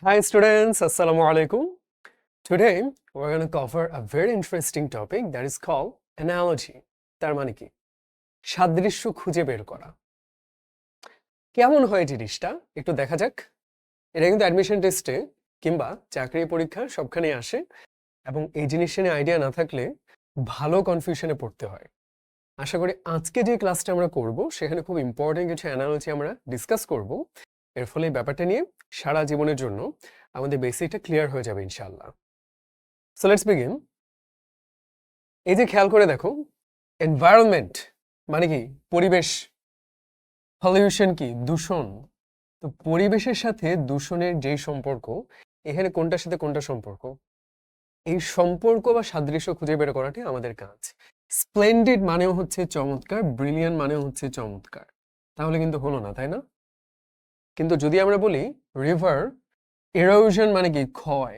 Hi students, Assalamu alaikum. Today we're going to cover a very interesting topic that is called analogy. তার মানে কি? সাদৃশ্য খুঁজে বের করা। কেমন হয় জিনিসটা একটু দেখা যাক। এটা কিন্তু অ্যাডমিশন টেস্টে কিংবা চাকরি পরীক্ষা সবখানেই আসে এবং এই জিনিসটা নিয়ে আইডিয়া না থাকলে ভালো কনফিউশনে পড়তে হয়। আশা করি আজকে যে ক্লাসটা আমরা করব সেখানে খুব ইম্পর্টেন্ট কিছু অ্যানালজি আমরা ডিসকাস করব। এর ফলে এই ব্যাপারটা নিয়ে সারা জীবনের জন্য আমাদের বেসিকটা ক্লিয়ার হয়ে যাবে ইনশাআল্লাহ। So let's begin. এই যে খেয়াল করে দেখো, এনভায়রনমেন্ট মানে কি? পরিবেশ। পলিউশন কি? দূষণ। তো পরিবেশের সাথে দূষণের যেই সম্পর্ক, এখানে কোনটার সাথে কোনটা সম্পর্ক, এই সম্পর্ক বা সাদৃশ্য খুঁজে বের করাটাই আমাদের কাজ। স্প্লেন্ডিড মানেও হচ্ছে চমৎকার, ব্রিলিয়ান্ট মানেও হচ্ছে চমৎকার, তাহলে কিন্তু হলো না, তাই না? কিন্তু যদি আমরা বলি রিভার এরোশন মানে কি? ক্ষয়,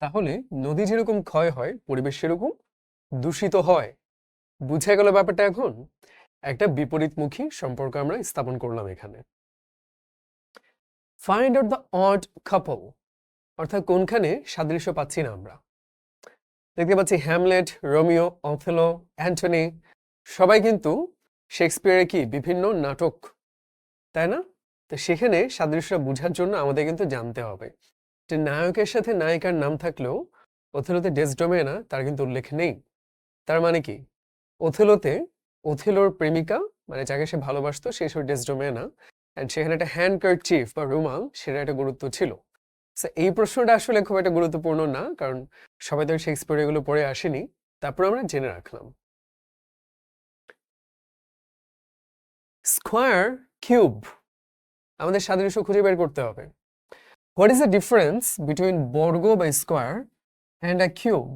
তাহলে নদী যেরকম ক্ষয় হয় পরিবেশ সেরকম দূষিত হয়। বুঝে গেল ব্যাপারটা? এখন একটা বিপরীতমুখী সম্পর্ক আমরা স্থাপন করলাম এখানে। ফাইন্ড আউট দ্য অড কাপল, অর্থাৎ কোনখানে সাদৃশ্য পাচ্ছি না আমরা। দেখতে পাচ্ছি হ্যামলেট, রোমিও, অথেলো, অ্যান্টনি সবাই কিন্তু শেক্সপিয়ারের কি বিভিন্ন নাটক, তাই না? তো সেখানে সাদৃশ্য বোঝার জন্য আমাদের কিন্তু জানতে হবে যে নায়কের সাথে নায়িকার নাম থাকলেও ওথেলোতে ডেসডেমোনা তার কিন্তু উল্লেখ নেই। তার মানে কি? ওথেলোতে ওথেলোর প্রেমিকা মানে যাকে সে ভালোবাসতো সে ছিল ডেসডেমোনা, এন্ড সেখানে একটা হ্যান্ডকারচিফ বা রুমাল সেটা একটা গুরুত্ব ছিল। সো এই প্রশ্নটা আসলে খুব একটা গুরুত্বপূর্ণ না, কারণ সবাই তো শেক্সপিয়ার এগুলো পড়ে আসেনি, তারপর আমরা জেনে রাখলাম। স্কোয়ার, কিউব, আমাদের সাদৃশ্য খুঁজে বের করতে হবে। What is the difference between বর্গ বা স্কোয়ার অ্যান্ড আ কিউব?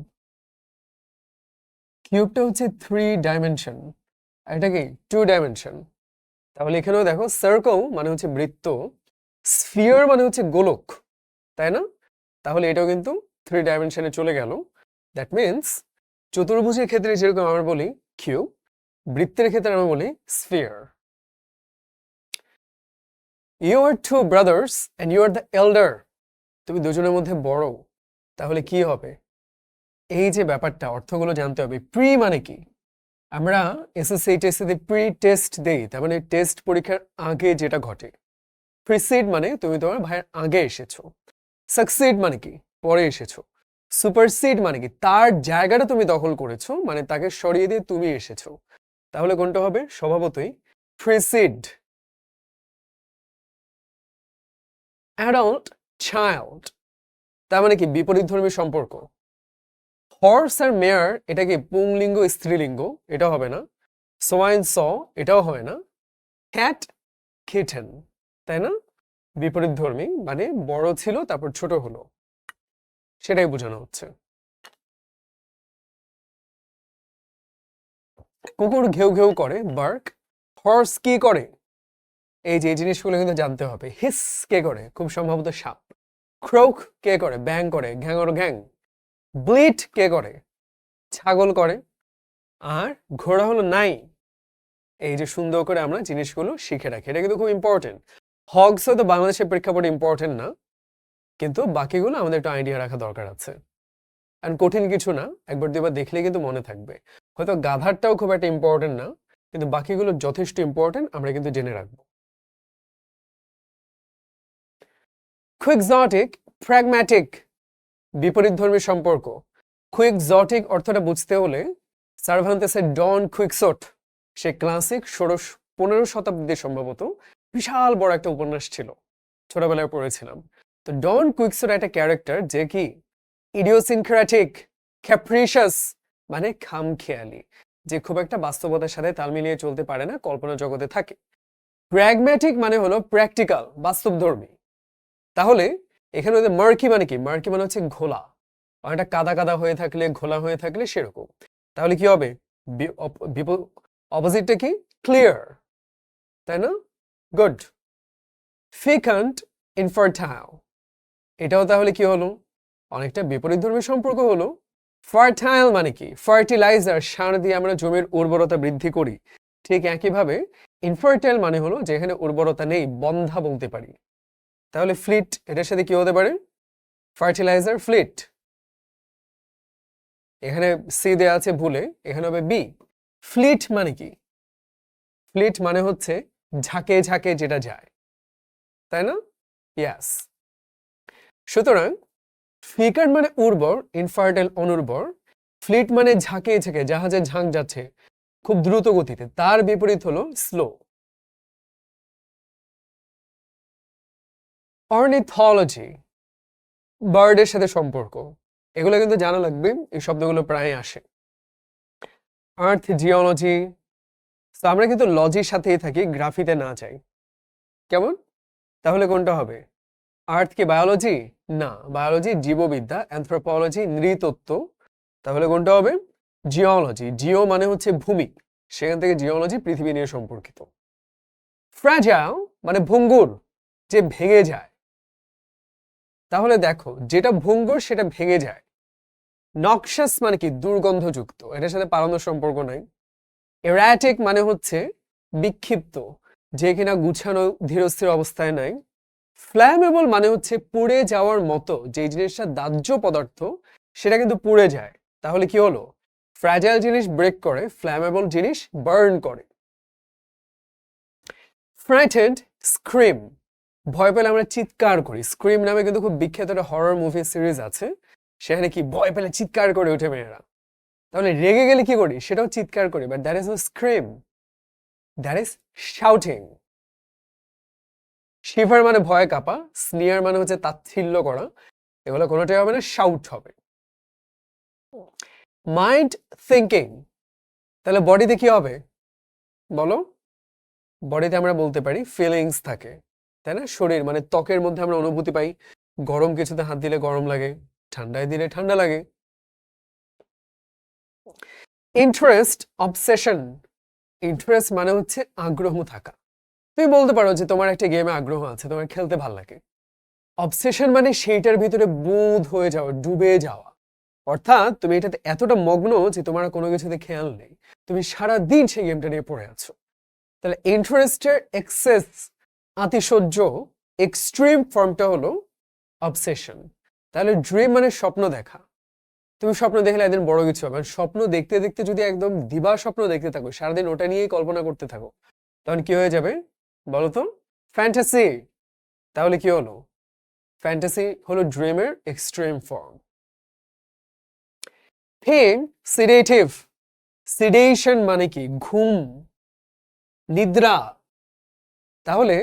কিউবটা হচ্ছে 3 ডাইমেনশন, এটা কি 2 ডাইমেনশন। তাহলে এখানেও দেখো সার্কেল মানে হচ্ছে বৃত্ত, স্ফিয়ার মানে হচ্ছে গোলক, তাই না? তাহলে এটাও কিন্তু 3 ডাইমেনশনে চলে গেল। দ্যাট মিনস চতুর্ভুজের ক্ষেত্রে যেরকম আমরা বলি কিউব, বৃত্তের ক্ষেত্রে আমরা বলি sphere. You are 2 brothers and you are the elder, তুমি দুজনের মধ্যে বড়, তাহলে কি হবে? এই যে ব্যাপারটা অর্থগুলো জানতে হবে। প্রি মানে কি? আমরা এসএসসি টেস্টে প্রি টেস্ট দেই, তার মানে টেস্ট পরীক্ষার আগে যেটা ঘটে। প্রিসিড মানে তুমি তোমার ভাইয়ের আগে এসেছো। সাকসিড মানে কি? পরে এসেছো। সুপারসিড মানে কি? তার জায়গাটা তুমি দখল করেছো, মানে তাকে সরিয়ে দিয়ে তুমি এসেছো। তাহলে কোনটা হবে? স্বভাবতই প্রিসিড। অ্যাডাল্ট, চাইল্ড, তার মানে কি? বিপরীতধর্মী সম্পর্ক। হর্স আর মেয়ার, এটা কি পুংলিঙ্গ স্ত্রীলিঙ্গ? এটা হবে না। সোয়াইন স, এটাও হয় না। ক্যাট, কিটেন, তাই না? বিপরীতধর্মী মানে বড় ছিল তারপর ছোট হলো, সেটাই বোঝানো হচ্ছে। কুকুর ঘেউ ঘেউ করে, বার্ক। হর্স কি করে? এই যে এই জিনিসগুলো কিন্তু জানতে হবে। হিস কে করে? খুব সম্ভবত সাপ। ক্রোক কে করে? ব্যাং করে, ঘ্যাঙর ঘ্যাং। ব্লিট কে করে? ছাগল করে। আর ঘোড়া হলো নাই। এই যে সুন্দর করে আমরা জিনিসগুলো শিখে রাখি, এটা কিন্তু খুব ইম্পর্টেন্ট। হগস হয়তো বাংলাদেশের প্রেক্ষাপটে ইম্পর্টেন্ট না, কিন্তু বাকিগুলো আমাদের একটু আইডিয়া রাখা দরকার আছে। আর কঠিন কিছু না, একবার দুবার দেখলে কিন্তু মনে থাকবে। হয়তো গাধারটাও খুব একটা ইম্পর্টেন্ট না, কিন্তু বাকিগুলো যথেষ্ট ইম্পর্টেন্ট, আমরা কিন্তু জেনে রাখবো। কুইকজটিক, প্র্যাগম্যাটিক, বিপরীতধর্মী সম্পর্ক। কুইকজটিক অর্থটা বুঝতে হলে সার্ভান্তেসের ডন কুইক্সোট, সে ক্লাসিক 15 শতাব্দীতে সম্ভবত বিশাল বড় একটা উপন্যাস ছিল, ছোটবেলায় পড়েছিলাম। তো ডন কুইক্সোট একটা ক্যারেক্টার যে কি ইডিওসিনক্রেটিক, ক্যাপ্রিশাস মানে খামখেয়ালি, যে খুব একটা বাস্তবতার সাথে তাল মিলিয়ে চলতে পারে না, কল্পনা জগতে থাকে। প্র্যাগম্যাটিক মানে হলো প্র্যাকটিক্যাল, বাস্তবধর্মী। তাহলে এখানে ওদের মার্কি মানে কি? মার্কি মানে হচ্ছে ঘোলা, অনেকটা কাদা কাদা হয়ে থাকলে, ঘোলা হয়ে থাকলে সেরকম। তাহলে কি হবে? অপোজিটটা কি? ক্লিয়ার, তাই না? গুড। ফিকান্ট, ইনফার্টাইল, এটাও তাহলে কি হলো? অনেকটা বিপরীতধর্মী সম্পর্ক হলো। ফার্টাইল মানে কি? ফার্টিলাইজার, সার দিয়ে আমরা জমির উর্বরতা বৃদ্ধি করি। ঠিক একইভাবে ইনফার্টাইল মানে হলো যেখানে উর্বরতা নেই, বন্ধা বলতে পারি। তাহলে ফ্লিট এটার সাথে কি হতে পারে? Fertiliser, fleet. এখানে সি দেয়া আছে ভুলে, এখানে হবে বি। ফ্লিট মানে কি? ফ্লিট মানে হচ্ছে ঝাঁকে ঝাঁকে যেটা যায়, তাই না? ইয়াস। সুতরাং ফিকার মানে উর্বর, ইনফার্টাইল অনুর্বর। ফ্লিট মানে ঝাঁকে ঝাঁকে, জাহাজের ঝাঁক যাচ্ছে খুব দ্রুত গতিতে, তার বিপরীত হলো স্লো। অর্নিথোলজি, বার্ডের সাথে সম্পর্ক, এগুলো কিন্তু জানা লাগবে, এই শব্দগুলো প্রায় আসে। আর্থ জিওলজি, তো আমরা কিন্তু লজির সাথেই থাকি, গ্রাফিতে না যাই। কেমন? তাহলে কোনটা হবে? আর্থ কি বায়োলজি? না, বায়োলজি জীববিদ্যা, অ্যানথ্রোপোলজি নৃতত্ত্ব। তাহলে কোনটা হবে? জিওলজি। জিও মানে হচ্ছে ভূমি, সেখান থেকে জিওলজি পৃথিবী নিয়ে সম্পর্কিত। ফ্র্যাজাইল মানে ভঙ্গুর, যে ভেঙে যায়। তাহলে দেখো, যেটা ভঙ্গুর সেটা ভেঙে যায়। নক্সাস মানে কি? দুর্গন্ধযুক্ত, এটার সাথে পালানোর সম্পর্ক নাই। এরাটিক মানে হচ্ছে বিক্ষিপ্ত, যে কিনা গুছানো ধীরস্থির অবস্থায় নাই। ফ্ল্যামেবল মানে হচ্ছে পুড়ে যাওয়ার মতো, যে জিনিসটা দাহ্য পদার্থ সেটা কিন্তু পুড়ে যায়। তাহলে কি হলো? ফ্র্যাজাইল জিনিস ব্রেক করে, ফ্ল্যামেবল জিনিস বার্ন করে। ফ্রাইটেন্ড, স্ক্রিম, ভয় পেলে আমরা চিৎকার করি। স্ক্রিম নামে কিন্তু খুব বিখ্যাত একটা হরর মুভি সিরিজ আছে, সেখানে কি ভয় পেলে চিৎকার করে ওঠে মেয়েরা। তাহলে রেগে গেলে কি করি? সেটাও চিৎকার করি, but that is no scream, that is shouting. Shiver মানে ভয় কাঁপা, স্নিয়ার মানে হচ্ছে তাচ্ছিল্য করা, এগুলো কোনোটাই হবে না, শাউট হবে। মাইন্ড থিঙ্কিং, তাহলে বডিতে কি হবে বলো? বডিতে আমরা বলতে পারি ফিলিংস থাকে, তাই না? শরীর মানে ত্বকের মধ্যে আমরা অনুভূতি পাই, গরম কিছুতে হাত দিলে গরম লাগে, ঠান্ডায় দিলে ঠান্ডা লাগে। ইন্টারেস্ট, অবসেশন, ইন্টারেস্ট মানে হচ্ছে আগ্রহ থাকা। তুমি বলতে পারো যে তোমার একটা গেমে আগ্রহ আছে, তোমার খেলতে ভালো লাগে। অবসেশন মানে সেইটার ভিতরে বুঁদ হয়ে যাওয়া, ডুবে যাওয়া, অর্থাৎ তুমি এটাতে এতটা মগ্ন যে তোমার কোনো কিছুতে খেয়াল নেই, তুমি সারা দিন সেই গেমটা নিয়ে পড়ে আছো। তাহলে ইন্টারেস্টের এক্সেস, আতিশয্য, এক্সট্রিম ফর্মটা হলো অবসেশন। তাহলে ড্রিম মানে স্বপ্ন দেখা, তুমি স্বপ্ন দেখলে একদিন বড় কিছু হবে। স্বপ্ন দেখতে দেখতে যদি একদম দিবা স্বপ্ন দেখতে থাকো, সারাদিন ওটা নিয়েই কল্পনা করতে থাকো, তখন কি হয়ে যাবে বলো তো? ফ্যান্টাসি। তাহলে কি হলো? ফ্যান্টাসি হলো ড্রিমের extreme form. Pain, sedative, sedation মানে কি? ঘুম, নিদ্রা। তাহলে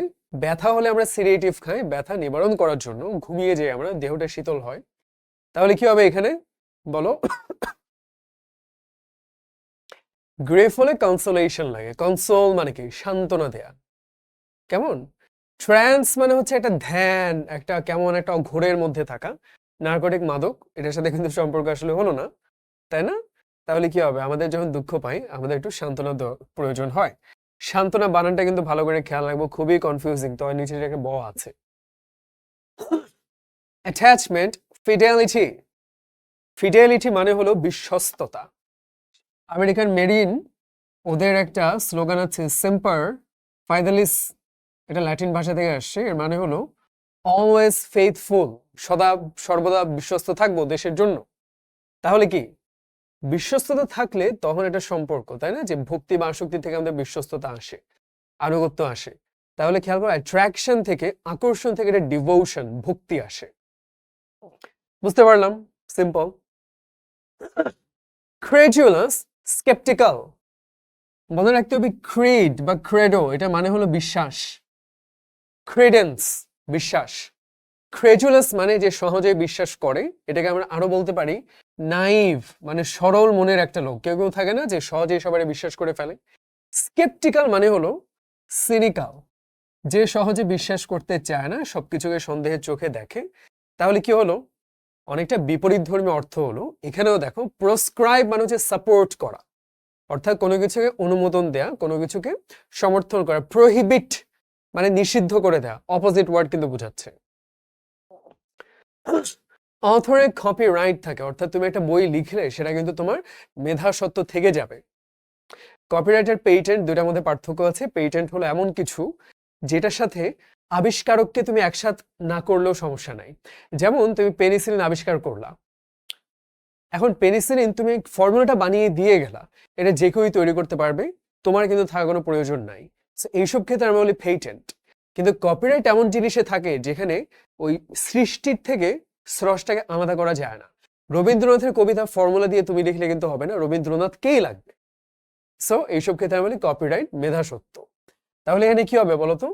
ব্যথা হলে আমরা সিডেটিভ খাই, ব্যথা নিবারণ করার জন্য ঘুমিয়ে যাই আমরা, দেহটা শীতল হয়। তাহলে কি হবে এখানে বলো? গ্রেফ হলে কনসোলেশন লাগে, কনসোল মানে কি? সান্ত্বনা দেয়া। কেমন? ট্রান্স মানে হচ্ছে একটা ধ্যান, একটা কেমন একটা ঘোরের মধ্যে থাকা, নার্কোটিক মাদক, এটার সাথে কিন্তু সম্পর্ক আসলে হলো না, তাই না? তাহলে কি হবে? আমাদের যখন দুঃখ পাই আমাদের একটু সান্ত্বনা প্রয়োজন হয়। সান্ত্বনা বানানটা কিন্তু ভালো করে খেয়াল রাখবো, খুবই কনফিউজিং, তো নিচে একটা ব আছে। অ্যাটাচমেন্ট, ফিডেলিটি, ফিডেলিটি মানে হলো বিশ্বস্ততা। আমেরিকান মেরিন, ওদের একটা স্লোগান আছে সেম্পার ফাইদেলিস, এটা ল্যাটিন ভাষা থেকে আসছে, এর মানে হলো অলওয়েজ ফেইথফুল, সদা সর্বদা বিশ্বস্ত থাকবো দেশের জন্য। তাহলে কি বিশ্বস্ততা থাকলে তখন এটা সম্পর্ক, তাই না? যে ভক্তি বা আসক্তি থেকে আমাদের বিশ্বস্ততা আসে, আনুগত্য আসে। তাহলে খেয়াল করো, অ্যাট্রাকশন থেকে, আকর্ষণ থেকে এটা ডিভোশন, ভক্তি আসে। বুঝতে পারলাম? সিম্পল। ক্রেডুলাস, স্কেপটিক্যাল, মনে রাখতে হবে ক্রিড বা ক্রেডো, এটা মানে হলো বিশ্বাস। ক্রেডেন্স, বিশ্বাস। ক্রেডুলাস মানে যে সহজে বিশ্বাস করে, এটাকে আমরা আরো বলতে পারি নাইভ, মানে সরল মনের একটা লোক। কেউ কেউ থাকে না যে সহজেই সবাই বিশ্বাস করে ফেলে। স্কেপটিক্যাল মানে হলো সিনিক্যাল, যে সহজে বিশ্বাস করতে চায় না, সবকিছুকে সন্দেহের চোখে দেখে। তাহলে কি হলো? অনেকটা বিপরীতধর্মী অর্থ হলো। এখানেও দেখো, প্রসক্রাইব মানে হচ্ছে সাপোর্ট করা, অর্থাৎ কোনো কিছুকে অনুমোদন দেয়া, কোনো কিছুকে সমর্থন করা। প্রহিবিট মানে নিষিদ্ধ করে দেয়া, অপোজিট ওয়ার্ড কিন্তু বোঝাচ্ছে। অথরের কপিরাইট থাকে, অর্থাৎ তুমি একটা বই লিখলে সেটা কিন্তু তোমার মেধা সত্ত্ব থেকে যাবে। কপিরাইট আর পেটেন্ট দুটার মধ্যে পার্থক্য আছে। পেটেন্ট হলো এমন কিছু যেটার সাথে আবিষ্কারককে তুমি একসাথে না করলেও সমস্যা নাই। যেমন তুমি পেনিসিলিন আবিষ্কার করলা, এখন পেনিসিলিন তুমি ফর্মুলাটা বানিয়ে দিয়ে গেলা, এটা যে কেউই তৈরি করতে পারবে, তোমার কিন্তু থাকার কোনো প্রয়োজন নাই। এইসব ক্ষেত্রে আমরা বলি পেটেন্ট। কিন্তু কপিরাইট এমন জিনিসে থাকে যেখানে ওই সৃষ্টির থেকে স্রষ্টাকে আলাদা করা যায় না। রবীন্দ্রনাথের কবিতা ফর্মুলা দিয়ে তুমি লিখলে কিন্তু হবে না, রবীন্দ্রনাথকেই লাগবে। সো এইসব ক্ষেত্রে আমরা বলি কপিরাইট মেধাসত্ব। তাহলে এখানে কি হবে বলতো?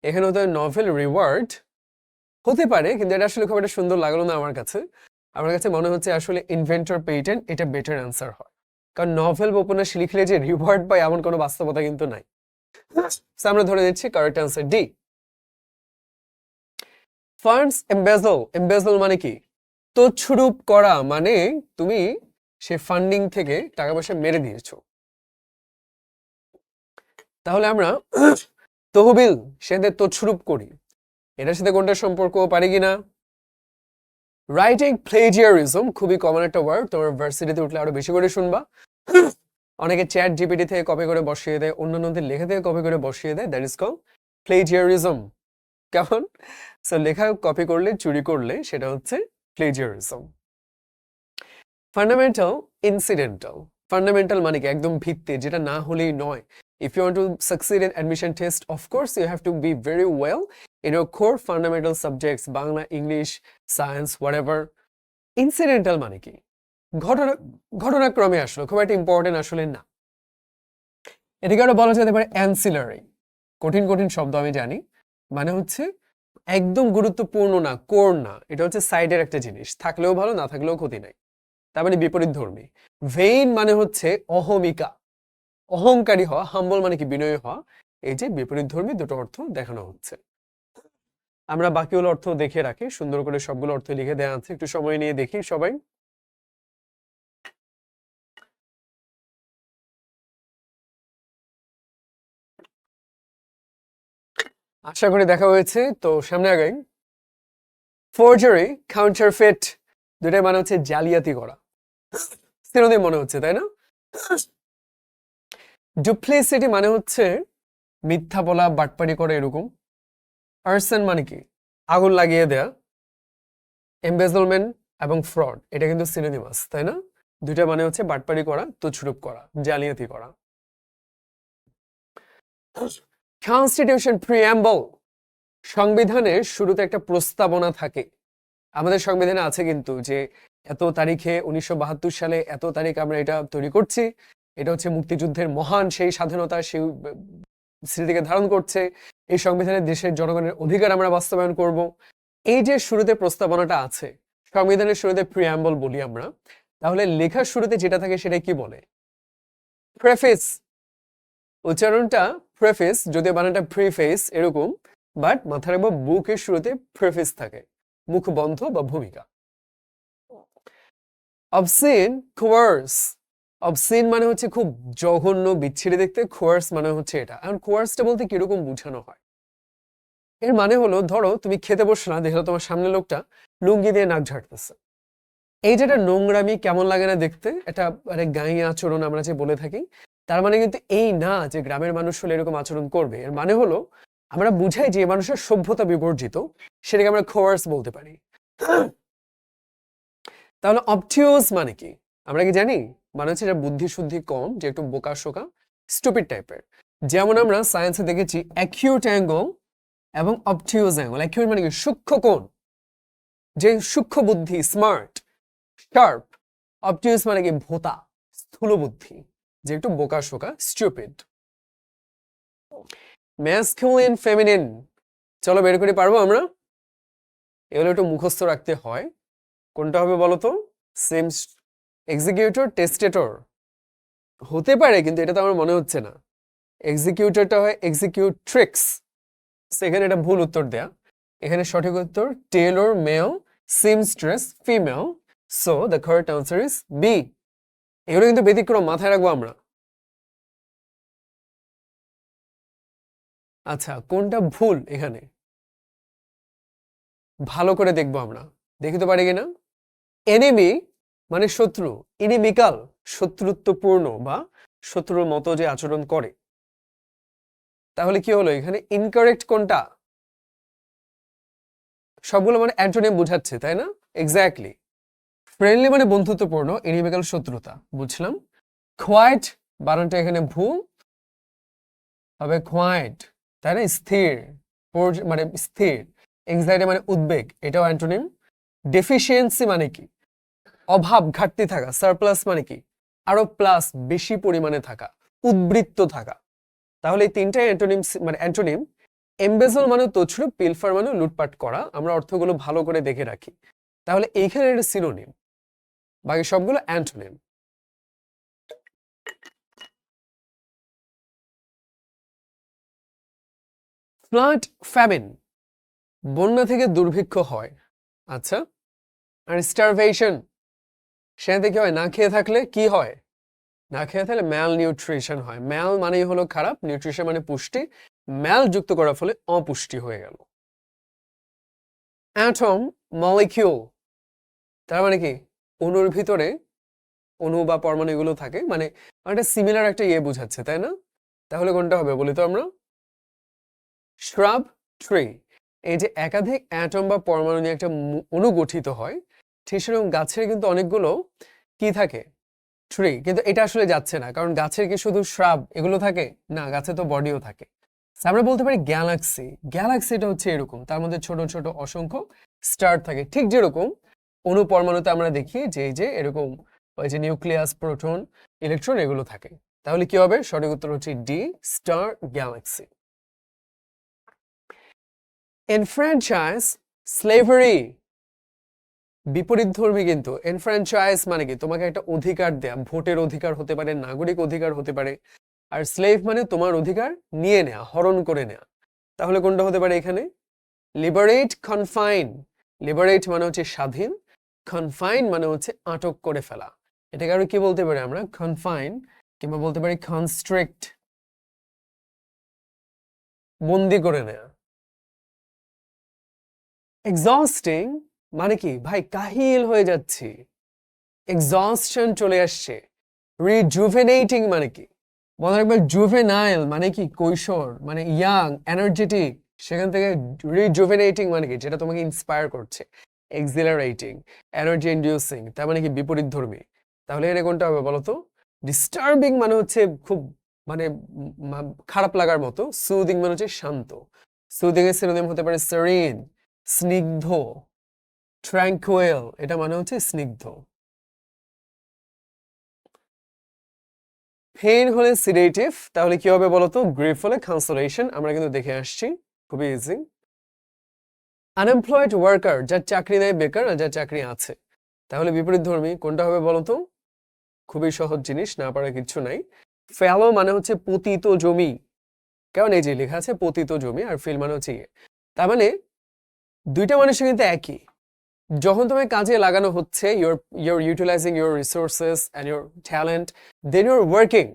এখানে হতো নভেল রিওয়ার্ড হতে পারে, কিন্তু এটা আসলে খুব একটা সুন্দর লাগলো না আমার কাছে। আমার কাছে মনে হচ্ছে আসলে ইনভেন্টর পেটেন্ট এটা বেটার অ্যান্সার হয়, কারণ নভেল বা উপন্যাস লিখলে যে রিওয়ার্ড পাই এমন কোনো বাস্তবতা কিন্তু নাই। আমরা ধরে নিচ্ছি কারেক্ট অ্যান্সার ডি। ফান্ডস এমবেজল, এমবেজল মানে কি? তছরূপ করা মানে তুমি সে ফান্ডিং থেকে টাকা পয়সা মেরে দিয়েছো। তাহলে আমরা তহবিল সেদের তছরূপ করি, এটার সাথে কোনটার সম্পর্ক পারি কিনা? রাইটিং প্লেজিয়ারিজম খুবই কমন একটা ওয়ার্ড, তোমার ভার্সিটিতে উঠলে আরো বেশি করে শুনবা। অনেকে চ্যাট জিপিটি থেকে কপি করে বসিয়ে দেয়, অন্যান্যদের লেখা থেকে কপি করে বসিয়ে দেয়, দ্যাট ইজ কল প্লেজিয়ারিজম। কেমন? সো লেখা কপি করলে, চুরি করলে সেটা হচ্ছে প্লেজিয়ারিজম। Fundamental, incidental. ফান্ডামেন্টাল মানে কি? একদম ভিত্তি, যেটা না হলেই নয়। If you want to succeed in admission test, of course you have to be very well in your core fundamental subjects, Bangla, English, science, whatever. Incidental মানে কি? ঘটনাক্রমে আসলে খুব একটা ইম্পর্টেন্ট আসলে না। এদিকে আরো বলা যেতে পারে অ্যান্সিলারি। কঠিন কঠিন শব্দ আমি জানি, মানে হচ্ছে একদম গুরুত্বপূর্ণ না, কোর না, এটা হচ্ছে সাইডের একটা জিনিস, থাকলেও ভালো না থাকলেও ক্ষতি নাই। তার মানে বিপরীত ধর্মী। ভেইন মানে হচ্ছে অহমিকা, অহংকারী হওয়া। হাম্বল মানে কি? বিনয়ী হওয়া। এই যে বিপরীত ধর্মী দুটো অর্থ দেখানো হচ্ছে। আমরা বাকিগুলো অর্থ দেখে রাখি, সুন্দর করে সবগুলো অর্থ লিখে দেওয়া আছে, একটু সময় নিয়ে দেখি সবাই। আশা করি দেখা হয়েছে, তো সামনে আগাই। ফোরজারি, কাউন্টারফেট, দুটাই মানে হচ্ছে জালিয়াতি করা। সিনোনিম মনে হচ্ছে, তাই না? ডুপ্লিসিটি মানে হচ্ছে মিথ্যা বলা, বাটপারি করে এরকম। আর্সন মানে কি? আগুন লাগিয়ে দেয়া। এমবেজলমেন্ট এবং ফ্রড, এটা কিন্তু সিনোনিমাস, তাই না? দুইটা মানে হচ্ছে বাটপারি করা, তছরূপ করা, জালিয়াতি করা। কনস্টিটিউশন প্রিঅ্যাম্বল, সংবিধানের শুরুতে একটা প্রস্তাবনা থাকে। আমাদের সংবিধানে আছে কিন্তু যে এত তারিখে 1972 সালে এত তারিখ আমরা এটা তৈরি করছি, এটা হচ্ছে মুক্তিযুদ্ধের মহান সেই স্বাধীনতা, সেই স্মৃতিকে ধারণ করছে। এই সংবিধানে দেশের জনগণের অধিকার আমরা বাস্তবায়ন করব। এই যে শুরুতে প্রস্তাবনাটা আছে, সংবিধানের শুরুতে প্রিঅ্যাম্বল বলি আমরা, তাহলে লেখার শুরুতে যেটা থাকে সেটা কি বলে? প্রেফেস। উচ্চারণটা প্রেফেস, যদিও বানানটা প্রিফেস এরকম, বাট মাথায় রাখবো বুকের শুরুতে প্রেফেস থাকে, মুখবন্ধ বা ভূমিকা। অবসিন, কোয়ার্স। অবসিন মানে হচ্ছে খুব জঘন্য, বিচ্ছিরি দেখতে। কোয়ার্স মানে হচ্ছে এটা। এখন কোয়ার্সটা বলতে কিরকম বোঝানো হয়? এর মানে হলো, ধরো তুমি খেতে বসছো না, দেখো তোমার সামনে লোকটা লুঙ্গি দিয়ে নাক ঝাড়তেছে। এই যেটা নোংরামি, কেমন লাগে না দেখতে? এটা মানে গাঁয়ে আচরণ আমরা যে বলে থাকি, তার মানে কিন্তু এই না যে গ্রামের মানুষ হলে এরকম আচরণ করবে। এর মানে হলো আমরা বুঝাই যে মানুষের সভ্যতা বিবর্জিত, সেটাকে আমরা কোয়ার্স বলতে পারি। তাহলে অবটিউজ মানে কি? আমরা কি জানি? মানে হচ্ছে এটা বুদ্ধি শুদ্ধি কম, যে একটু বোকা শোকা, স্টুপিড টাইপের। যেমন আমরা সায়েন্সে দেখেছি অ্যাকিউট অ্যাঙ্গল এবং অবটিউজ অ্যাঙ্গল। অ্যাকিউট মানে কি? সূক্ষ্ম কোণ, যে সূক্ষ্ম বুদ্ধি, স্মার্ট, শার্প। অবটিউজ মানে কি? ভোতা, স্থূল বুদ্ধি, যে একটু বোকা শোকা, স্টুপিড। ম্যাসকুলিন, ফেমিনিন, চলো বের করে পারবো আমরা? এগুলো একটু মুখস্থ রাখতে হয়। কোনটা হবে বলো তো? সেম। এক্সিকিউটর, টেস্টেটর হতে পারে, কিন্তু এটা তো আমার মনে হচ্ছে না। এক্সিকিউটরটা হয় এক্সিকিউট্রিক্স, সেখানে এটা ভুল উত্তর দেয়া। এখানে সঠিক উত্তর tailor, male, seamstress, female. So the correct answer is B. এগুলো কিন্তু ব্যতিক্রম, মাথায় রাখবো আমরা। আচ্ছা, কোনটা ভুল এখানে ভালো করে দেখবো আমরা, দেখিতে পারি কিনা। এনিমি মানে শত্রু, ইনিমিক্যাল শত্রুত্বপূর্ণ বা শত্রুর মতো যে আচরণ করে। তাহলে কি হলো এখানে ইনকারেক্ট কোনটা? সবগুলো মানে অ্যান্টোনিম বোঝাচ্ছে, তাই না? এক্স্যাক্টলি। ফ্রেন্ডলি মানে বন্ধুত্বপূর্ণ, এনিমিক্যাল শত্রুতা, বুঝলাম। কোয়াইট বানানটা এখানে ভুল, হবে কোয়াইট, তাই না? স্থির, মানে স্থির। এংজাইটি মানে উদ্বেগ, এটাও অ্যান্টোনিম। ডেফিসিয়েন্সি মানে কি? অভাব, ঘাটতি থাকা। সারপ্লাস মানে কি? আরো প্লাস, বেশি পরিমাণে থাকা, উদ্বৃত্ত থাকা। তাহলে এই তিনটাই অ্যান্টোনিম, মানে অ্যান্টোনিম। এমবেজল মানে তছরূপ, পিলফার মানে লুটপাট করা। আমরা অর্থগুলো ভালো করে দেখে রাখি। তাহলে এইখানে একটা সিনোনিম, বাকি সবগুলো অ্যান্টোনিম। ফ্লাড, ফ্যামিন, বন্যা থেকে দুর্ভিক্ষ হয়। আচ্ছা। আর স্টারভেশন, সেখানে কি হয়? না খেয়ে থাকলে কি হয়? না খেয়ে থাকলে ম্যাল নিউট্রিশন হয়। ম্যাল মানেই হলো খারাপ, নিউট্রিশন মানে পুষ্টি। ম্যাল যুক্ত করার ফলে অপুষ্টি হয়ে গেল। অ্যাটম, মলিকিউল, তার মানে কি? অণুর ভিতরে অণু বা পরমাণু এগুলো থাকে, মানে একটা সিমিলার একটা ইয়ে বোঝাচ্ছে, তাই না? তাহলে কোনটা হবে বলি তো আমরা? Shrub, tree. এই যে একাধিক অ্যাটম বা পরমাণু নিয়ে একটা অণু গঠিত হয়, ঠিক সেরকম গাছের কিন্তু অনেকগুলো কি থাকে? ট্রি। কিন্তু এটা আসলে যাচ্ছে না, কারণ গাছের কি শুধু শ্রাব এগুলো থাকে না, গাছে তো বডিও থাকে। আমরা বলতে পারি গ্যালাক্সি। গ্যালাক্সিটা হচ্ছে এরকম, তার মধ্যে ছোট ছোট অসংখ্য স্টার থাকে, ঠিক যেরকম অণু পরমাণুতে আমরা দেখি যে এই যে এরকম ওই যে নিউক্লিয়াস, প্রোটন, ইলেকট্রন এগুলো থাকে। তাহলে কি হবে? সঠিক উত্তর হচ্ছে ডি, স্টার গ্যালাক্সি। এনফ্র্যাঞ্চাইজ, স্লেভারি, বিপরীতধর্মী কিন্তু। এনফ্র্যাঞ্চাইজ মানে কি? তোমাকে একটা অধিকার দেয়া, ভোটের অধিকার হতে পারে, নাগরিক অধিকার হতে পারে। আর স্লেভ মানে তোমার অধিকার নিয়ে নেয়া, হরণ করে নেয়া। তাহলে কোনটা হতে পারে এখানে? Liberate, confine. লিবারেট মানে হচ্ছে স্বাধীন, কনফাইন মানে হচ্ছে আটক করে ফেলা। এটাকে আরো কি বলতে পারি আমরা? কনফাইন, কিংবা বলতে পারি কনস্ট্রিক্ট, বন্দি করে নেয়া। এক্সস্টিং মানে কি? ভাই কাহিল হয়ে যাচ্ছি, এক্সস্টন চলে আসছে। রিজুভেনেটিং মানে কি? মনে রাখবেন, জুভেনাইল মানে কি? কৈশোর, মানে ইয়াং, এনার্জেটিক। সেখান থেকে রিজুভেনেটিং মানে কি? যেটা তোমাকে ইন্সপায়ার করছে। এক্সিলারেটিং, এনার্জি ইন্ডিউসিং, তার মানে কি? বিপরীতধর্মী। তাহলে এর কোনটা হবে বলো তো? ডিস্টার্বিং মানে হচ্ছে খুব, মানে খারাপ লাগার মতো। সুদিং মানে হচ্ছে শান্ত। সুদিং এর সিনোনিম হতে পারে সেরিন, স্নিগ্ধ, ট্র্যাঙ্কুয়েল, এটা মানে হচ্ছে স্নিগ্ধ। পেইন হলে সিডেটিভ, তাহলে কি হবে বলতো? গ্রিফ হলে কনসোলেশন। আমরা কিন্তু দেখে আসছি, খুবই ইজি। আনএমপ্লয়েড ওয়ার্কার, যার চাকরি নেই, বেকার, আর যার চাকরি আছে। তাহলে বিপরীতধর্মী কোনটা হবে বলতো? খুবই সহজ জিনিস, না পারার কিচ্ছু নাই। ফেলো মানে হচ্ছে পতিত জমি, কারণ এই যে লেখা আছে পতিত জমি, আর ফিল মানে হচ্ছে ইয়ে। তার মানে দুইটা মানুষের কিন্তু একই। যখন তোমার কাজে লাগানো হচ্ছে, you're utilizing your resources and your talent, then you're working।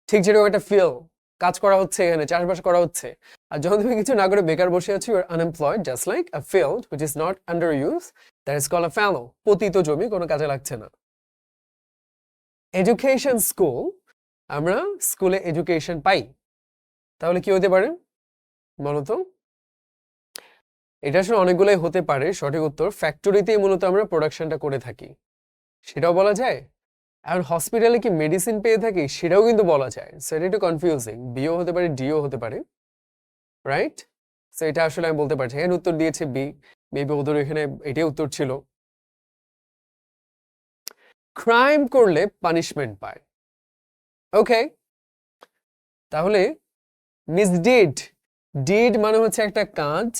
ঠিক যেরকম একটা ফিল, কাজ করা হচ্ছে, এখানে চাষবাস করা হচ্ছে। আর যখন তুমি কিছু না করে বেকার বসে আছো, you're unemployed, just like a field which is not under use, that is called a fallow। পতিত জমি, কোনো কাজে লাগছে না। এডুকেশন, স্কুল, আমরা স্কুলে এডুকেশন পাই। তাহলে কি হতে পারে বলতো? এটা আসলে অনেকগুলোই হতে পারে। সঠিক উত্তর ফ্যাক্টরিতেই মূলত আমরা প্রোডাকশনটা করে থাকি, সেটাও বলা যায়। আর হসপিটালে কি মেডিসিন পেয়ে থাকি, সেটাও কিন্তু বলা যায়। সো এটা একটু কনফিউজিং, বিও হতে পারে, ডিও হতে পারে, রাইট? সো এটা আসলে আমি বলতে পারছি। এর উত্তর দিয়েছে বি, মেবি ওদের এখানে এটাই উত্তর ছিল। ক্রাইম করলে পানিশমেন্ট পায়, ওকে। তাহলে মিসডিড, ডিড মানে হচ্ছে একটা কাজ,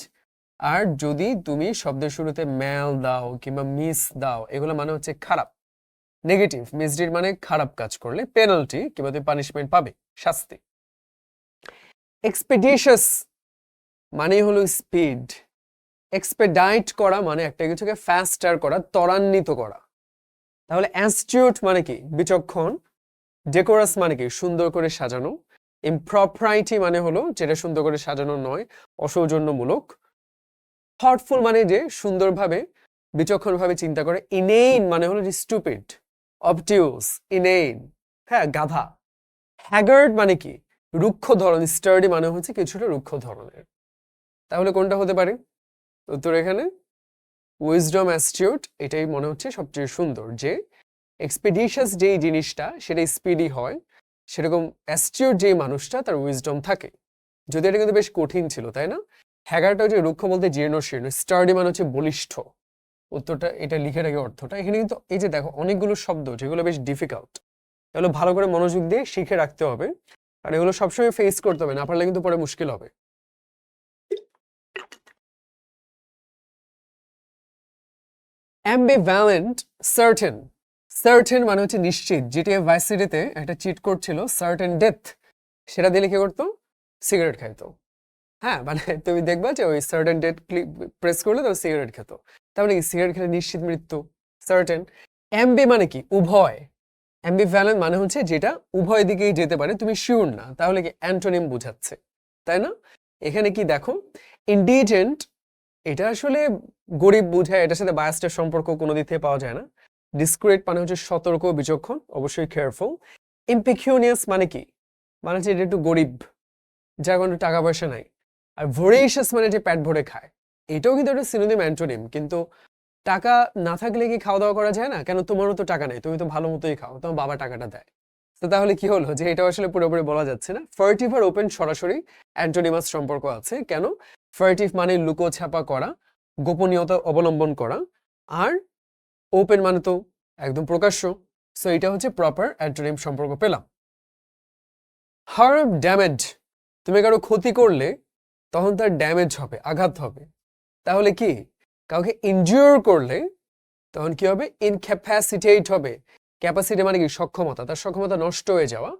আর যদি তুমি শব্দের শুরুতে ম্যাল দাও কিংবা মিস দাও, এগুলো মানে হচ্ছে খারাপ, নেগেটিভ। মিসডিড মানে খারাপ কাজ করলে পেনাল্টি কিংবা তুমি পানিশমেন্ট পাবে, শাস্তি। এক্সপেডিশাস মানে হলো স্পিড। এক্সপেডাইট করা মানে একটা কিছুকে ফাস্টার করা, ত্বরান্বিত করা। তাহলে অ্যাস্টিউট মানে কি? বিচক্ষণ। ডেকোরাস মানে কি? সুন্দর করে সাজানো। ইমপ্রপারিটি মানে হলো যেটা সুন্দর করে সাজানো নয়, অসৌজন্যমূলক। থটফুল মানে যে সুন্দরভাবে, বিচক্ষণভাবে চিন্তা করে। ইনেইন মানে হলো যে স্টুপিড, অবটিউস, ইনেইন, হ্যাঁ গাধা। হ্যাগার্ড মানে কি? রুক্ষ ধরন, স্টার্ডি মানে হচ্ছে কিছুটা রুক্ষ ধরনের। তাহলে কোনটা হতে পারে? উত্তর এখানে উইজডম অ্যাস্টিউট, এটাই মনে হচ্ছে সবচেয়ে সুন্দর, যে এক্সপেডিশাস যেই জিনিসটা সেটা স্পিডি হয়, সেরকম অ্যাস্টিউট যেই মানুষটা তার উইজডম থাকে। যদি এটা কিন্তু বেশ কঠিন ছিল, তাই না? হ্যাগারটা হচ্ছে রুক্ষ বলতে জীর্ণ শীর্ণ, স্টার্ডি মানে হচ্ছে বলিষ্ঠ। উত্তরটা এটা লিখে রাখি অর্থটা। এখানে কিন্তু এই যে দেখো অনেকগুলো শব্দ যেগুলো বেশ ডিফিকাল্ট, এগুলো ভালো করে মনোযোগ দিয়ে শিখে রাখতে হবে, আর এগুলো সবসময় ফেস করতে হবে, না পারলে কিন্তু পরে মুশকিল হবে। অ্যাম্বিভ্যালেন্ট, সার্টেন। সার্টেন মানে হচ্ছে নিশ্চিত। জিটিএ ভাইস সিটিতে একটা চিট কোড ছিল, সার্টেন ডেথ, সেটা দিলে কি করতো? সিগারেট খাইতো। হ্যাঁ, মানে তুমি দেখবা যে ওই সার্টেন ডেট প্রেস করলে তো সিগারেট খেত। তার মানে কি সিগারেট খেলে নিশ্চিত মৃত্যু, সার্টেন। অ্যাম্বি মানে কি? উভয়। অ্যাম্বিভ্যালেন্ট মানে হচ্ছে যেটা উভয় দিকেই যেতে পারে, তুমি শিওর না, তাহলে কি অ্যান্টোনিম বুঝাচ্ছে, তাই না? এখানে কি দেখো, ইনডিজেন্ট, এটা আসলে গরিব বুঝায়, এটার সাথে বায়াসটার সম্পর্ক কোনো দিক থেকে পাওয়া যায় না। ডিসক্রিট মানে হচ্ছে সতর্ক বিচক্ষণ, অবশ্যই কেয়ারফুল। ইম্পেকিউনিয়াস মানে কি? মানে হচ্ছে এটা একটু গরিব, যার কোনো টাকা পয়সা নাই। আর ভোরেশাস মানে যে পেট ভরে খায়, এটাও কিন্তু একটা সিনোনিম অ্যান্টোনিম। কিন্তু টাকা না থাকলে কি খাওয়া দাওয়া করা যায় না? কেন, তোমারও তো টাকা নেই, তুমি তো ভালো মতোই খাও, তোমার বাবা টাকাটা দেয়। তো তাহলে কি হলো যে এটা আসলে পুরোপুরি বলা যাচ্ছে না। ফার্টিভ আর ওপেন সরাসরি অ্যান্টোনিমাস সম্পর্ক আছে। কেন? ফার্টিভ মানে লুকো ছাপা করা, গোপনীয়তা অবলম্বন করা, আর ওপেন মানে তো একদম প্রকাশ্য। সো এটা হচ্ছে প্রপার অ্যান্টোনিম সম্পর্ক পেলাম। হার্ম, ড্যামেজ, তুমি কারো ক্ষতি করলে তখন তার ড্যামেজ হবে, আঘাত হবে। তাহলে কি কাউকে ইনজিওর করলে তখন কি হবে? ইনক্যাপাসিটেট হবে। ক্যাপাসিটি মানে কি? সক্ষমতা, তার সক্ষমতা নষ্ট হয়ে যাওয়া।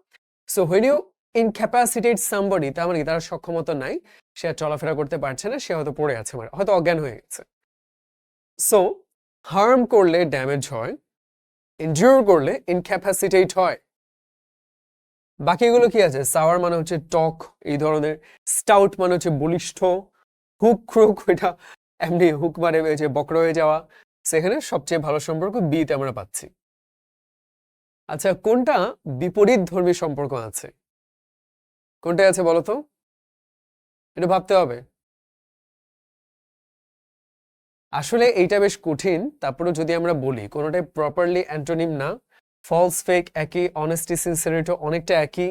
সো হোয়েন ইউ ইনক্যাপাসিটেট সামবডি, তার মানে কি তার সক্ষমতা নাই, সে আর চলাফেরা করতে পারছে না, সে হয়তো পড়ে আছে, মানে হয়তো অজ্ঞান হয়ে গেছে। সো হার্ম করলে ড্যামেজ হয়, ইনজিওর করলে ইনক্যাপাসিটেট হয়। বাকিগুলো কি আছে? সাওয়ার মানে হচ্ছে টক, এই ধরনের। স্টাউট মানে হচ্ছে বলিষ্ঠ। হুক ক্রুক, এটা এমনি হুক মারে যে বক্র হয়ে যাওয়া। সেখানে সবচেয়ে ভালো সম্পর্ক বিতে আমরা পাচ্ছি। আচ্ছা, কোনটা বিপরীত ধর্মী সম্পর্ক আছে? কোনটা আছে বলো তো? এটা ভাবতে হবে। আসলে এইটা বেশ কঠিন, তারপরে যদি আমরা বলি কোনোটাই প্রপারলি অ্যান্টোনিম না। ফলস, ফেক একই, অনেস্টি, সিনসিয়ারিটি অনেকটা একই,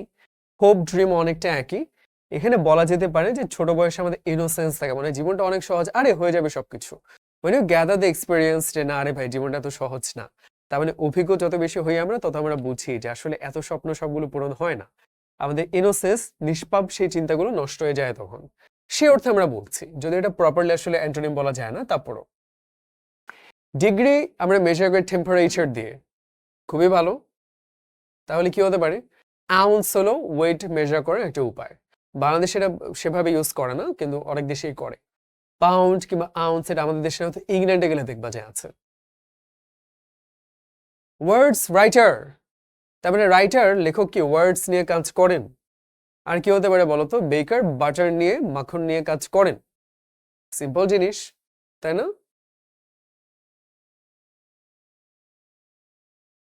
হোপ, ড্রিম অনেকটা একই। এখানে বলা যেতে পারে যে ছোট বয়সে আমাদের ইনোসেন্স থাকে, মানে জীবনটা অনেক সহজ, আরে হয়ে যাবে সবকিছু। মানে গ্যাদার দ্য এক্সপিরিয়েন্স যে না রে ভাই, জীবনটা এত সহজ না। তার মানে অভিজ্ঞ যত বেশি হই আমরা, তত আমরা বুঝি যে আসলে এত স্বপ্ন সবগুলো পূরণ হয় না। আমাদের ইনোসেন্স, নিষ্পাপ সেই চিন্তাগুলো নষ্ট হয়ে যায় তখন। সে অর্থে আমরা বলছি, যদি এটা প্রপারলি আসলে অ্যান্টোনিম বলা যায় না তারপরও। ডিগ্রি আমরা মেজার করি টেম্পারেচার দিয়ে, খুবই ভালো। তাহলে কি হতে পারে? আউন্স হলো ওয়েট মেজার করার একটা উপায়। বাংলাদেশে এটা সেভাবে ইউজ করে না, কিন্তু অনেক দেশেই করে। পাউন্ড কিংবা আউন্স, এটা আমাদের দেশের মতো ইংল্যান্ডে গেলে দেখবা যে আছে। ওয়ার্ডস রাইটার, তার মানে রাইটার, লেখক কি ওয়ার্ডস নিয়ে কাজ করেন। আর কি হতে পারে বলতো? বেকার বাটার নিয়ে, মাখন নিয়ে কাজ করেন। সিম্পল জিনিস, তাই না?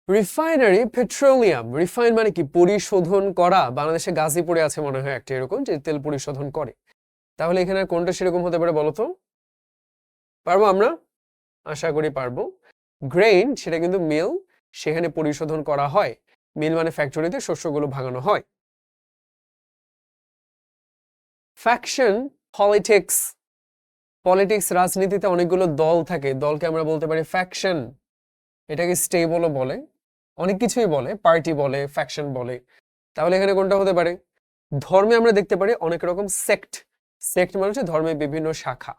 Refinery, petroleum. রিফাইন মানে কি? পরিশোধন করা। বাংলাদেশে গাজীপুরে আছে মনে হয় একটা এরকম, যে তেল পরিশোধন করে। তাহলে এখানে কোনটা সেরকম হতে পারে বলতো? পারবো আমরা? আশা করি পারবো। গ্রেইন, সেটা কিন্তু মিল, সেখানে পরিশোধন করা হয়। মিল মানে ফ্যাক্টরিতে শস্যগুলো ভাঙানো হয়। Faction, politics. পলিটিক্স, রাজনীতিতে অনেকগুলো দল থাকে, দলকে আমরা বলতে পারি ফ্যাকশন। এটাকে স্টেবলও বলে, অনেক কিছুই বলে, পার্টি বলে, ফ্যাকশন বলে। তাহলে এখানে কোনটা হতে পারে? ধর্মে আমরা দেখতে পারি অনেক রকম সেক্ট। সেক্ট মানে হচ্ছে ধর্মের বিভিন্ন শাখা।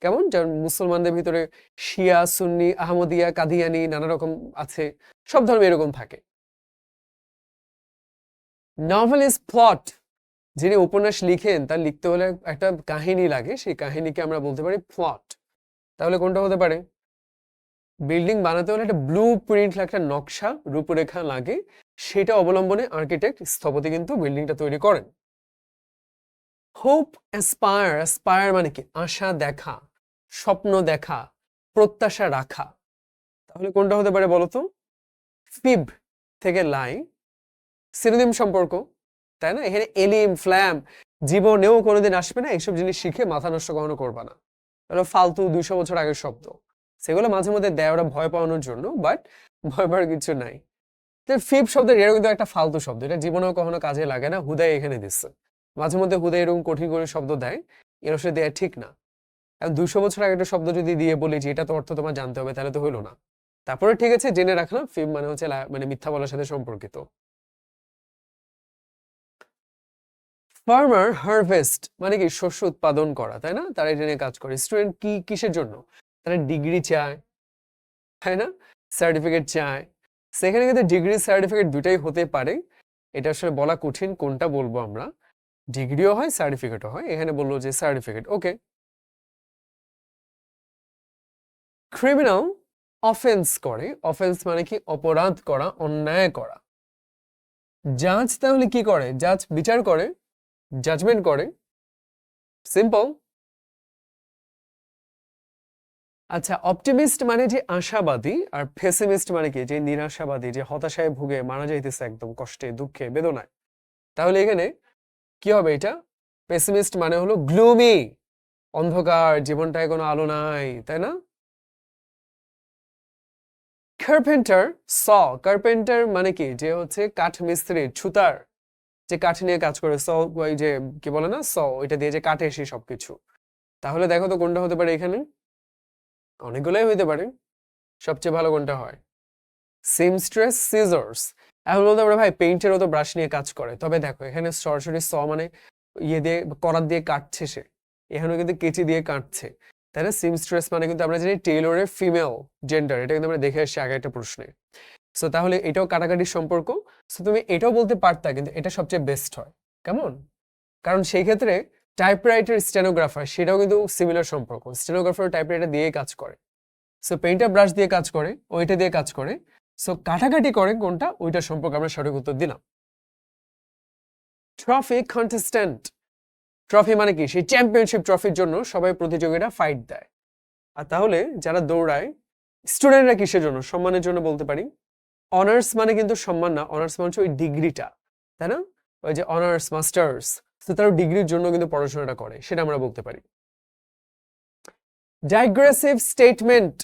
কেমন? যেমন মুসলমানদের ভিতরে শিয়া, সুন্নি, আহমদিয়া, কাদিয়ানি, নানা রকম আছে। সব ধর্মে এরকম থাকে। নভেল ইজ প্লট, যিনি উপন্যাস লিখেন তার লিখতে হলে একটা কাহিনী লাগে, সেই কাহিনীকে আমরা বলতে পারি প্লট। তাহলে কোনটা হতে পারে? বিল্ডিং বানাতে হলে একটা ব্লু প্রিন্ট, একটা নকশা, রূপরেখা লাগে, সেটা অবলম্বনে আর্কিটেক্ট, স্থপতি কিন্তু বিল্ডিংটা তৈরি করেন। Hope, aspire. অ্যাসপায়ার মানে কি? আশা দেখা, স্বপ্ন দেখা, প্রত্যাশা রাখা। তাহলে কোনটা হতে পারে বলতো? ফিব থেকে লাই, সিনোনিম সম্পর্ক। তাই না? এখানে এলিম ফ্ল্যাম জীবনেও কোনোদিন আসবে না, এইসব জিনিস শিখে মাথা নষ্ট কখনো করবা না। ওরা ফালতু 200 বছর আগের শব্দ, সেগুলো মাঝে মধ্যে দেয় ওরা ভয় পাওয়ানোর জন্য, বাট ভয় পাওয়ার কিছু নাই। ফিফ শব্দ এটা কিন্তু একটা ফালতু শব্দ, এটা জীবনেও কখনো কাজে লাগে না, হুদাই এখানে দিচ্ছে। মাঝে মধ্যে হুদাই এরকম কঠিন করে শব্দ দেয়, এর সাথে দেয়া ঠিক না। এখন 200 বছর আগে একটা শব্দ যদি দিয়ে বলি যে এটা তো অর্থ তোমার জানতে হবে, তাহলে তো হইলো না। তারপরে ঠিক আছে, জেনে রাখলাম ফিব মানে হচ্ছে মানে মিথ্যা বলার সাথে সম্পর্কিত। ফার্মার হারভেস্ট মানে কি শস্য উৎপাদন করা, তাই না? তারা এটা নিয়ে কাজ করে। স্টুডেন্ট কি কিসের জন্য? তারা ডিগ্রি চায়, তাই না? সার্টিফিকেট চায়। সেখানে কিন্তু ডিগ্রি সার্টিফিকেট দুটাই হতে পারে, এটা আসলে বলা কঠিন কোনটা বলবো আমরা। ডিগ্রিও হয় সার্টিফিকেটও হয়, এখানে বললো যে সার্টিফিকেট। ওকে। ক্রিমিনাল অফেন্স করে, অফেন্স মানে কি অপরাধ করা, অন্যায় করা। জাজ তাহলে কি করে? জাজ বিচার করে, জাজমেন্ট করে, সিম্পল। আচ্ছা, অপটিমিস্ট মানে যে আশাবাদী, আর পেসিমিস্ট মানে কি যে নিরাশাবাদী, যে হতাশায় ভুগে মারা যাইতেছে একদম কষ্টে দুঃখে বেদনায়। তাহলে এখানে কি হবে? এটা পেসিমিস্ট মানে হলো গ্লুমি, অন্ধকার, জীবনটায় কোনো আলো নাই, তাই না? কার্পেন্টার স, কার্পেন্টার মানে কি যে হচ্ছে কাঠ মিস্ত্রি, ছুতার, যে কাঠ নিয়ে কাজ করে। স ওই যে কি বলে না, স ওইটা দিয়ে যে কাটে সে সবকিছু। তাহলে দেখো তো কোনটা হতে পারে এখানে? অনেকগুলোই হইতে পারে, সবচেয়ে ভালো কোনটা হয়? সিমস্ট্রেস, সিজার্স। এখন বলতে পারো ভাই পেইন্টেরও তো ব্রাশ নিয়ে কাজ করে, তবে দেখো এখানে সরাসরি স মানে ইয়ে দিয়ে করাত দিয়ে কাটছে সে, এখানেও কিন্তু কেচি দিয়ে কাটছে, তাই না? সিমস্ট্রেস মানে কিন্তু আমরা জানি টেইলরের ফিমেল জেন্ডার, এটা কিন্তু আমরা দেখে আসছি আগে একটা প্রশ্নে। সো তাহলে এটাও কাটাকাটির সম্পর্ক। সো তুমি এটাও বলতে পারতা, কিন্তু এটা সবচেয়ে বেস্ট হয়। কেমন? কারণ সেই ক্ষেত্রে টাইপরাইটার স্টেনোগ্রাফার সেটাও কিন্তু সিমিলার সম্পর্ক, স্টেনোগ্রাফার টাইপরাইটার দিয়েই কাজ করে। সো পেইন্টার ব্রাশ দিয়ে কাজ করে, ওইটা দিয়ে কাজ করে। সো কাটাকাটি করে কোনটা, ওইটার সম্পর্কে আমরা সঠিক উত্তর দিলাম। ট্রফি কন্টেস্ট্যান্ট, ট্রফি মানে কি সেই চ্যাম্পিয়নশিপ ট্রফির জন্য সবাই প্রতিযোগীরা ফাইট দেয়। আর তাহলে যারা দৌড়ায়, স্টুডেন্টরা কিসের জন্য? সম্মানের জন্য বলতে পারি। অনার্স মানে কিন্তু সম্মান না, অনার্স মানে হচ্ছে ওই ডিগ্রিটা, তাই না? ওই যে অনার্স মাস্টার্স, তো তারা ডিগ্রির জন্য কিন্তু পড়াশোনাটা করে, সেটা আমরা বলতে পারি। ডাইগ্রেসিভ স্টেটমেন্ট,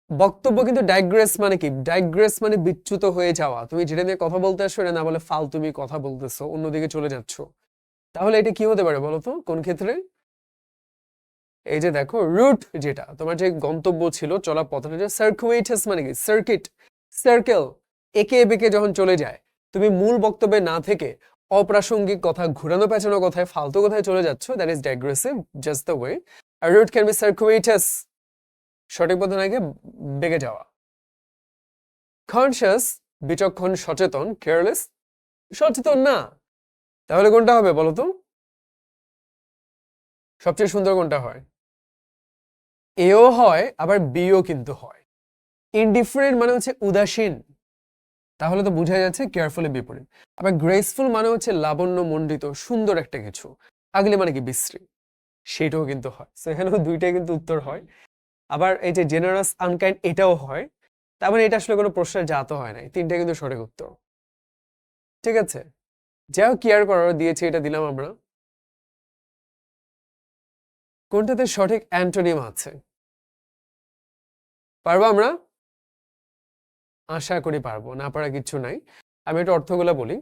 বক্তব্য কিন্তু ডাইগ্রেস মানে কি? ডাইগ্রেস মানে বিচ্যুত হয়ে যাওয়া, তুমি যেটা নিয়ে কথা বলতে আসো এটা না বলে ফালতু তুমি কথা বলতেছো, অন্যদিকে চলে যাচ্ছ। তাহলে এটা কি হতে পারে বলো তো, কোন ক্ষেত্রে? এই যে দেখো রুট, যেটা তোমার যে গন্তব্য ছিল চলা পথটা, যে সার্কুইটাস মানে কি সার্কিট, সার্কেল, একে বেঁকে যখন চলে যায়, তুমি মূল বক্তব্যে না থেকে অপ্রাসঙ্গিক কথা, ঘুরানো পেঁচানো কথায়, ফালতু কথায় চলে যাচ্ছ, that is digressive, just the way. আর রুট ক্যান বি সার্কুইটাস, সঠিক পথে না গিয়ে বেঁকে যাওয়া। কনসিয়াস বিচক্ষণ, সচেতন, কেয়ারলেস সচেতন না। তাহলে কোনটা হবে বলো তো? সবচেয়ে সুন্দর কোনটা হয়? এও হয় আবার বিও কিন্তু হয়। ইনডিফারেন্ট মানে হচ্ছে উদাসীন, তাহলে তো বোঝা যাচ্ছে কেয়ারফুলি বিপরীত। আবার গ্রেসফুল মানে হচ্ছে লাবণ্য মণ্ডিত, সুন্দর একটা কিছু। আগলি মানে কি বিশ্রী, সেটাও কিন্তু হয়। সো এখানেও দুইটাই কিন্তু উত্তর হয়। আবার এই যে জেনারাস আনকাইন্ড, এটাও হয়। তার মানে এটা আসলে কোনো প্রশ্নের জাত হয় নাই, তিনটা কিন্তু সঠিক উত্তর। ঠিক আছে, যাও কেয়ার করার দিয়েছে, এটা দিলাম আমরা। কোনটাতে সঠিক অ্যান্টোনিম আছে পারবো আমরা? আশা করি পারবো, না পারা কিছু নাই। আমি একটু অর্থগুলো বলি।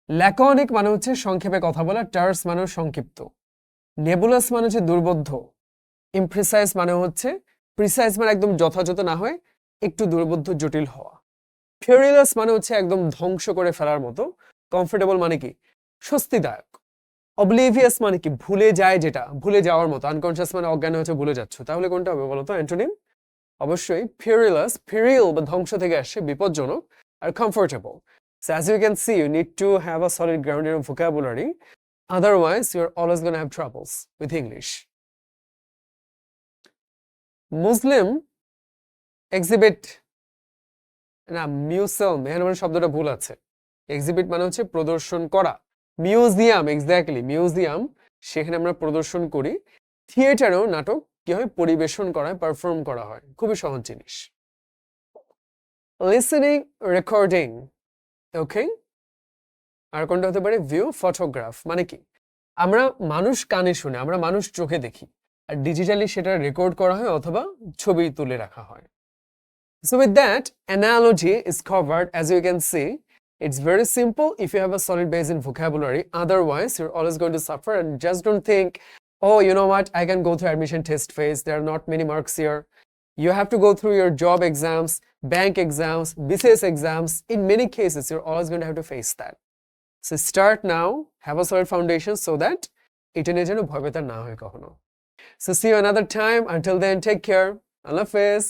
ল্যাকনিক মানে হচ্ছে সংক্ষেপে কথা বলা, টার্স মানে সংক্ষিপ্ত, নেবুলাস মানে হচ্ছে দুর্বোধ্য, ইমপ্রিসাইজ মানে হচ্ছে, প্রিসাইজ মানে একদম যথাযথ না হয় একটু দুর্বোধ্য জটিল হওয়া, ফেরিলাস মানে হচ্ছে একদম ধ্বংস করে ফেলার মতো, কমফোর্টেবল মানে কি স্বস্তিদায়ক, অবলিভিয়াস মানে কি ভুলে যায়, যেটা ভুলে যাওয়ার মতো, আনকনসিয়াস মানে অজ্ঞান হচ্ছে ভুলে যাচ্ছ। তাহলে কোনটা হবে বলো তো অ্যান্টোনিম? অবশ্যই ফেরিলাস, ফেরিল বা ধ্বংস থেকে আসছে, বিপজ্জনক, আর comfortable. So as you can see, you need to have a solid ground in your vocabulary. Otherwise, you're always going to have troubles with English. Muslim exhibit, না মিউজিয়াম, এখানে মানে শব্দটা ভুল আছে। এক্সিবিট মানে হচ্ছে প্রদর্শন করা, মিউজিয়াম, এক্স্যাক্টলি মিউজিয়াম, সেখানে আমরা প্রদর্শন করি। থিয়েটারেও নাটক কি হয়, পরিবেশন করা হয়, পারফর্ম করা হয়, খুবই সহজ জিনিস। লিসেনিং, রেকর্ডিং, ওকে। আর কোনটা হতে পারে ভিউ ফটোগ্রাফ। মানে কি, আমরা মানুষ কানে শুনে, আমরা মানুষ চোখে দেখি, আর ডিজিটালি সেটা রেকর্ড করা হয় অথবা ছবি তুলে রাখা হয়। So with that, analogy is covered. As you can see, it's very simple if you have a solid base in vocabulary. Otherwise, you're always going to suffer. And just don't think, oh, you know what, I can go through admission test phase. There are not many marks here. You have to go through your job exams, bank exams, BCS exams. In many cases, you're always going to have to face that. So start now, have a solid foundation so that এটা নিয়ে যেন ভয় পেতে না হয় কখনো। So see you another time. Until then, take care. Allah Hafiz.